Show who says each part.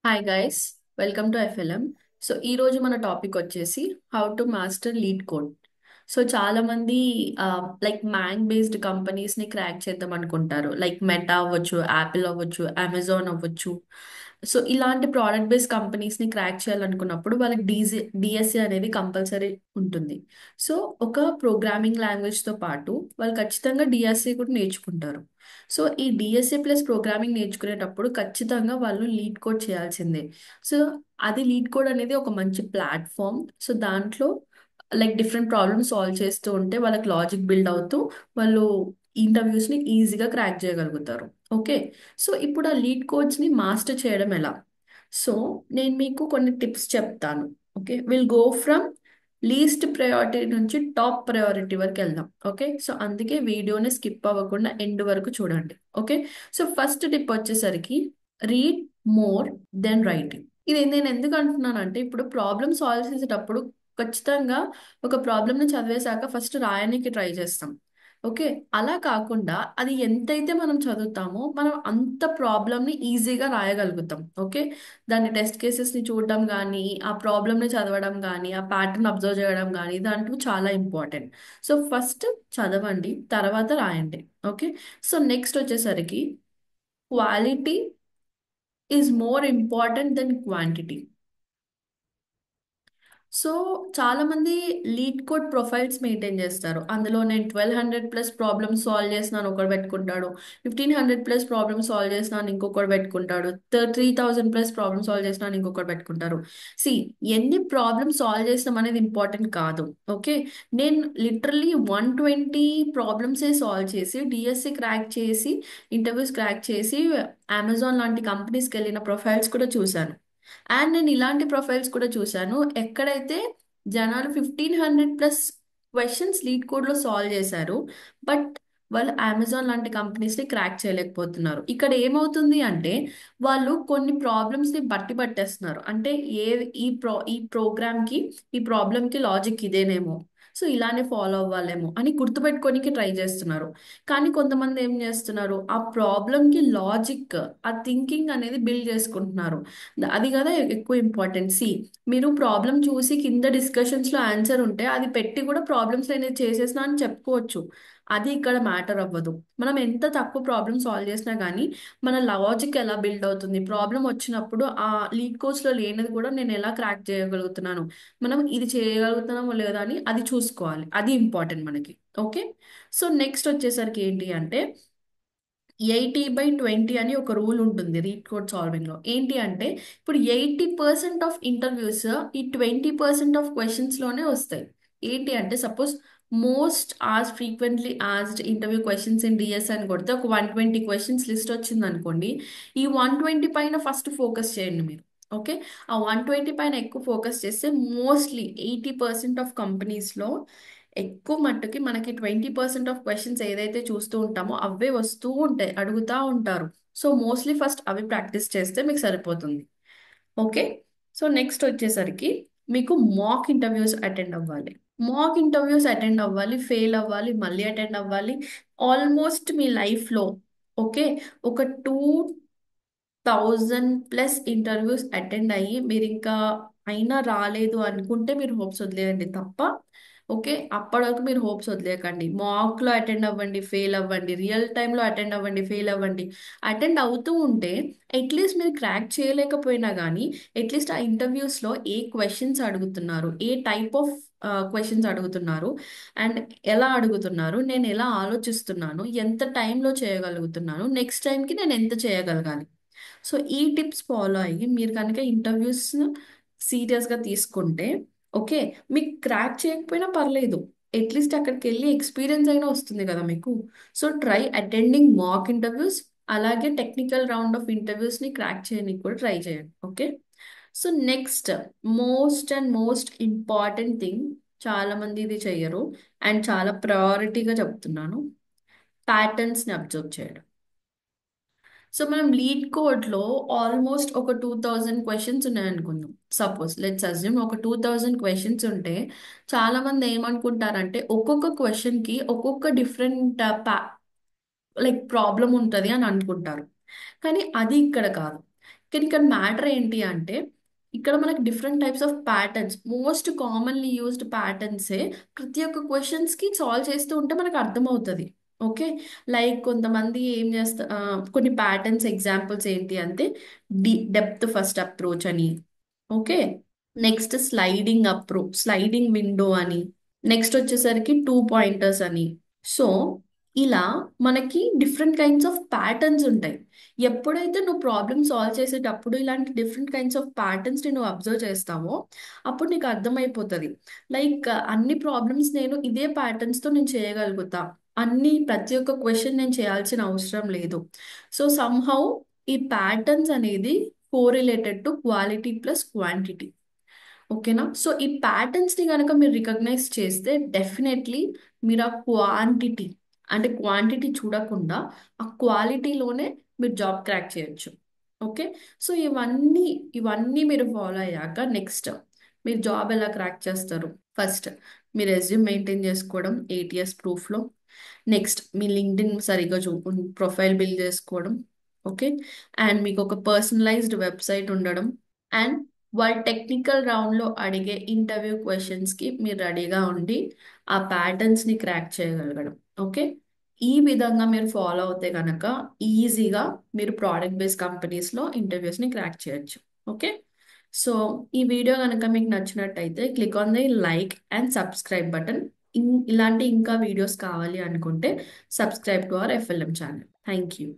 Speaker 1: Hi guys, welcome to FLM. So ఈ రోజు మన టాపిక్ వచ్చేసి how to master lead code. So చాలా మంది లైక్ మ్యాంగ్ బేస్డ్ కంపెనీస్ ని క్రాక్ చేద్దాం అనుకుంటారు. లైక్ మెటా అవ్వచ్చు, యాపిల్ అవ్వచ్చు, అమెజాన్ అవ్వచ్చు. సో ఇలాంటి ప్రోడక్ట్ బేస్డ్ కంపెనీస్ ని క్రాక్ చేయాలనుకున్నప్పుడు వాళ్ళకి డిఎస్సి అనేది కంపల్సరీ ఉంటుంది. సో ఒక ప్రోగ్రామింగ్ లాంగ్వేజ్ తో పాటు వాళ్ళు ఖచ్చితంగా డిఎస్సి కూడా నేర్చుకుంటారు. సో ఈ డిఎస్ఏ ప్లస్ ప్రోగ్రామింగ్ నేర్చుకునేటప్పుడు ఖచ్చితంగా వాళ్ళు లీడ్ కోడ్ చేయాల్సిందే. సో అది లీడ్ కోడ్ అనేది ఒక మంచి ప్లాట్ఫామ్. సో దాంట్లో లైక్ డిఫరెంట్ ప్రాబ్లమ్స్ సాల్వ్ చేస్తూ ఉంటే వాళ్ళకి లాజిక్ బిల్డ్ అవుతూ వాళ్ళు ఇంటర్వ్యూస్ని ఈజీగా క్రాక్ చేయగలుగుతారు. ఓకే. సో ఇప్పుడు ఆ లీడ్ కోడ్స్ని మాస్టర్ చేయడం ఎలా? సో నేను మీకు కొన్ని టిప్స్ చెప్తాను. Okay, will go from least priority నుంచి టాప్ ప్రయారిటీ వరకు వెళ్దాం. ఓకే, సో అందుకే వీడియోని స్కిప్ అవ్వకుండా ఎండ్ వరకు చూడండి. ఓకే. సో ఫస్ట్ టిప్ వచ్చేసరికి రీడ్ మోర్ దెన్ రైటింగ్. ఇది నేను ఎందుకు అంటున్నానంటే ఇప్పుడు ప్రాబ్లమ్ సాల్వ్ చేసేటప్పుడు ఖచ్చితంగా ఒక ప్రాబ్లమ్ని చదివేశాక ఫస్ట్ రాయడానికి ట్రై చేస్తాం. ఓకే. అలా కాకుండా అది ఎంతైతే మనం చదువుతామో మనం అంత ప్రాబ్లమ్ని ఈజీగా రాయగలుగుతాం. ఓకే. దాని టెస్ట్ కేసెస్ని చూడడం కానీ, ఆ ప్రాబ్లమ్ని చదవడం కానీ, ఆ ప్యాటర్న్ అబ్జర్వ్ చేయడం కానీ దాంట్లో చాలా ఇంపార్టెంట్. సో ఫస్ట్ చదవండి, తర్వాత రాయండి. ఓకే. సో నెక్స్ట్ వచ్చేసరికి quality is more important than quantity. సో చాలా మంది లీడ్ కోడ్ ప్రొఫైల్స్ మెయింటైన్ చేస్తారు. అందులో నేను 1200 ప్లస్ ప్రాబ్లమ్స్ సాల్వ్ చేసినాను ఒకడు పెట్టుకుంటాడు, 1500 ప్లస్ ప్రాబ్లమ్స్ సాల్వ్ చేసినాను ఇంకొకటి పెట్టుకుంటాడు, 3000 ప్లస్ ప్రాబ్లమ్స్ సాల్వ్ చేసినాను ఇంకొకటి పెట్టుకుంటారు. సి, ఎన్ని ప్రాబ్లమ్స్ సాల్వ్ చేసినాం అనేది ఇంపార్టెంట్ కాదు. ఓకే. నేను లిటరల్లీ 120 ప్రాబ్లమ్సే సాల్వ్ చేసి డిఎస్సి క్రాక్ చేసి ఇంటర్వ్యూస్ క్రాక్ చేసి అమెజాన్ లాంటి కంపెనీస్కి వెళ్ళిన ప్రొఫైల్స్ కూడా చూశాను. అండ్ నేను ఇలాంటి ప్రొఫైల్స్ కూడా చూశాను ఎక్కడైతే జనాలు 1500 ప్లస్ క్వశ్చన్స్ లీడ్ కోడ్లో సాల్వ్ చేశారు, బట్ వాళ్ళు అమెజాన్ లాంటి కంపెనీస్ని క్రాక్ చేయలేకపోతున్నారు. ఇక్కడ ఏమవుతుంది అంటే వాళ్ళు కొన్ని ప్రాబ్లమ్స్ని బట్టి పట్టేస్తున్నారు. అంటే ఏ ఈ ప్రోగ్రామ్కి ఈ ప్రాబ్లమ్కి లాజిక్ ఇదేనేమో, సో ఇలానే ఫాలో అవ్వాలేమో అని గుర్తుపెట్టుకోనికి ట్రై చేస్తున్నారు. కానీ కొంతమంది ఏం చేస్తున్నారు, ఆ ప్రాబ్లమ్కి లాజిక్, ఆ థింకింగ్ అనేది బిల్డ్ చేసుకుంటున్నారు. అది కదా ఎక్కువ ఇంపార్టెంట్. సి, మీరు ప్రాబ్లం చూసి కింద డిస్కషన్స్ లో ఆన్సర్ ఉంటే అది పెట్టి కూడా ప్రాబ్లమ్స్ అనేది చేసేసినా అని చెప్పుకోవచ్చు. అది ఇక్కడ మ్యాటర్ అవ్వదు. మనం ఎంత తక్కువ ప్రాబ్లమ్ సాల్వ్ చేసినా కానీ మన లాజిక్ ఎలా బిల్డ్ అవుతుంది, ప్రాబ్లం వచ్చినప్పుడు ఆ లీడ్ కోర్స్ లో లేనిది కూడా నేను ఎలా క్రాక్ చేయగలుగుతున్నాను, మనం ఇది చేయగలుగుతున్నామో లేదా అని అది చూసుకోవాలి. అది ఇంపార్టెంట్ మనకి. ఓకే. సో నెక్స్ట్ వచ్చేసరికి ఏంటి అంటే 80/20 అని ఒక రూల్ ఉంటుంది రీడ్ కోడ్ సాల్వింగ్ లో. ఏంటి అంటే ఇప్పుడు 80% ఆఫ్ ఇంటర్వ్యూస్ ఈ 20% ఆఫ్ క్వశ్చన్స్ లోనే వస్తాయి. ఏంటి అంటే suppose most as frequently asked interview questions in DS అని కొడితే ఒక 120 క్వశ్చన్స్ లిస్ట్ వచ్చింది అనుకోండి. ఈ 120 పైన ఫస్ట్ ఫోకస్ చేయండి మీరు. ఓకే. ఆ 120 పైన ఎక్కువ ఫోకస్ చేస్తే మోస్ట్లీ 80% ఆఫ్ కంపెనీస్లో ఎక్కువ మట్టుకి మనకి 20% ఆఫ్ క్వశ్చన్స్ ఏదైతే చూస్తూ ఉంటామో అవే వస్తూ ఉంటాయి, అడుగుతా ఉంటారు. సో మోస్ట్లీ ఫస్ట్ అవి ప్రాక్టీస్ చేస్తే మీకు సరిపోతుంది. ఓకే. సో నెక్స్ట్ వచ్చేసరికి మీకు మాక్ ఇంటర్వ్యూస్ అటెండ్ అవ్వాలి. మాక్ ఇంటర్వ్యూస్ అటెండ్ అవ్వాలి, ఫెయిల్ అవ్వాలి, మళ్ళీ అటెండ్ అవ్వాలి. ఆల్మోస్ట్ మీ లైఫ్లో ఓకే ఒక 2000 ప్లస్ ఇంటర్వ్యూస్ అటెండ్ అయ్యి మీరు ఇంకా అయినా రాలేదు అనుకుంటే మీరు హోప్స్ వదిలేయండి తప్ప. ఓకే, అప్పటి వరకు మీరు హోప్స్ వదిలేయకండి. మాక్లో అటెండ్ అవ్వండి, ఫెయిల్ అవ్వండి, రియల్ టైంలో అటెండ్ అవ్వండి, ఫెయిల్ అవ్వండి. అటెండ్ అవుతూ ఉంటే అట్లీస్ట్ మీరు క్రాక్ చేయలేకపోయినా కానీ అట్లీస్ట్ ఆ ఇంటర్వ్యూస్లో ఏ క్వశ్చన్స్ అడుగుతున్నారు, ఏ టైప్ ఆఫ్ క్వశ్చన్స్ అడుగుతున్నారు, అండ్ ఎలా అడుగుతున్నారు, నేను ఎలా ఆలోచిస్తున్నాను, ఎంత టైంలో చేయగలుగుతున్నాను, నెక్స్ట్ టైంకి నేను ఎంత చేయగలగాలి. సో ఈ టిప్స్ ఫాలో అయ్యి మీరు కనుక ఇంటర్వ్యూస్ సీరియస్గా తీసుకుంటే ఓకే, మీకు క్రాక్ చేయకపోయినా పర్లేదు, అట్లీస్ట్ అక్కడికి వెళ్ళి ఎక్స్పీరియన్స్ అయినా వస్తుంది కదా మీకు. So try attending mock interviews, అలాగే టెక్నికల్ రౌండ్ ఆఫ్ ఇంటర్వ్యూస్ని క్రాక్ చేయడానికి కూడా ట్రై చేయండి. Okay. So next most important thing, చాలా మంది ఇది చెయ్యరు అండ్ చాలా ప్రయారిటీగా చెప్తున్నాను, ప్యాటర్న్స్ని అబ్జర్వ్ చేయడం. సో మనం లీడ్ కోడ్లో ఆల్మోస్ట్ ఒక 2000 క్వశ్చన్స్ ఉన్నాయనుకుందాం. సపోజ్ లెట్స్ అజ్యూమ్ ఒక 2000 క్వశ్చన్స్ ఉంటే చాలా మంది ఏమనుకుంటారంటే ఒక్కొక్క క్వశ్చన్కి ఒక్కొక్క డిఫరెంట్ లైక్ ప్రాబ్లం ఉంటుంది అని అనుకుంటారు. కానీ అది ఇక్కడ కాదు. కానీ ఇక్కడ మ్యాటర్ ఏంటి అంటే ఇక్కడ మనకి different types of patterns, most commonly used ప్యాటర్న్సే ప్రతి ఒక్క క్వశ్చన్స్కి సాల్వ్ చేస్తూ ఉంటే మనకు అర్థమవుతుంది. ఓకే. లైక్ కొంతమంది ఏం చేస్తా కొన్ని ప్యాటర్న్స్ ఎగ్జాంపుల్స్ ఏంటి అంటే డెప్త్ ఫస్ట్ అప్రోచ్ అని. ఓకే. నెక్స్ట్ స్లైడింగ్ విండో అని. నెక్స్ట్ వచ్చేసరికి టూ పాయింటర్స్ అని. సో ఇలా మనకి డిఫరెంట్ కైండ్స్ ఆఫ్ ప్యాటర్న్స్ ఉంటాయి. ఎప్పుడైతే నువ్వు ప్రాబ్లమ్ సాల్వ్ చేసేటప్పుడు ఇలాంటి డిఫరెంట్ కైండ్స్ ఆఫ్ ప్యాటర్న్స్ నువ్వు అబ్జర్వ్ చేస్తావో అప్పుడు నీకు అర్థమైపోతుంది. లైక్ అన్ని ప్రాబ్లమ్స్ నేను ఇదే ప్యాటర్న్స్తో నేను చేయగలుగుతా, ప్రతి ఒక్క క్వశ్చన్ నేను చేయాల్సిన అవసరం లేదు. సో సమ్హౌ ఈ ప్యాటర్న్స్ అనేది correlated to quality plus quantity. ఓకేనా. సో ఈ ప్యాటర్న్స్ని కనుక మీరు రికగ్నైజ్ చేస్తే డెఫినెట్లీ మీరు ఆ క్వాంటిటీ, అంటే క్వాంటిటీ చూడకుండా ఆ క్వాలిటీలోనే మీరు జాబ్ క్రాక్ చేయొచ్చు. ఓకే. సో ఇవన్నీ మీరు ఫాలో అయ్యాక నెక్స్ట్ మీరు జాబ్ ఎలా క్రాక్ చేస్తారు? ఫస్ట్ మీ రెజ్యూమ్ మెయింటైన్ చేసుకోవడం ఏటీఎస్ ప్రూఫ్లో. నెక్స్ట్ మీ లింక్డ్ఇన్ సరిగ్గా ప్రొఫైల్ బిల్డ్ చేసుకోవడం. ఓకే. అండ్ మీకు ఒక పర్సనలైజ్డ్ వెబ్సైట్ ఉండడం. అండ్ వాళ్ళ టెక్నికల్ రౌండ్లో అడిగే ఇంటర్వ్యూ క్వశ్చన్స్కి మీరు రెడీగా ఉండి ఆ ప్యాటర్న్స్ని క్రాక్ చేయగలగడం. ఓకే. ఈ విధంగా మీరు ఫాలో అవుతే కనుక ఈజీగా మీరు ప్రోడక్ట్ బేస్డ్ కంపెనీస్లో ఇంటర్వ్యూస్ని క్రాక్ చేయొచ్చు. ఓకే. సో ఈ వీడియో కనుక మీకు నచ్చినట్టయితే click on the like and subscribe button. ఇలాంటి ఇంకా వీడియోస్ కావాలి అనుకుంటే subscribe to our FLM channel. Thank you.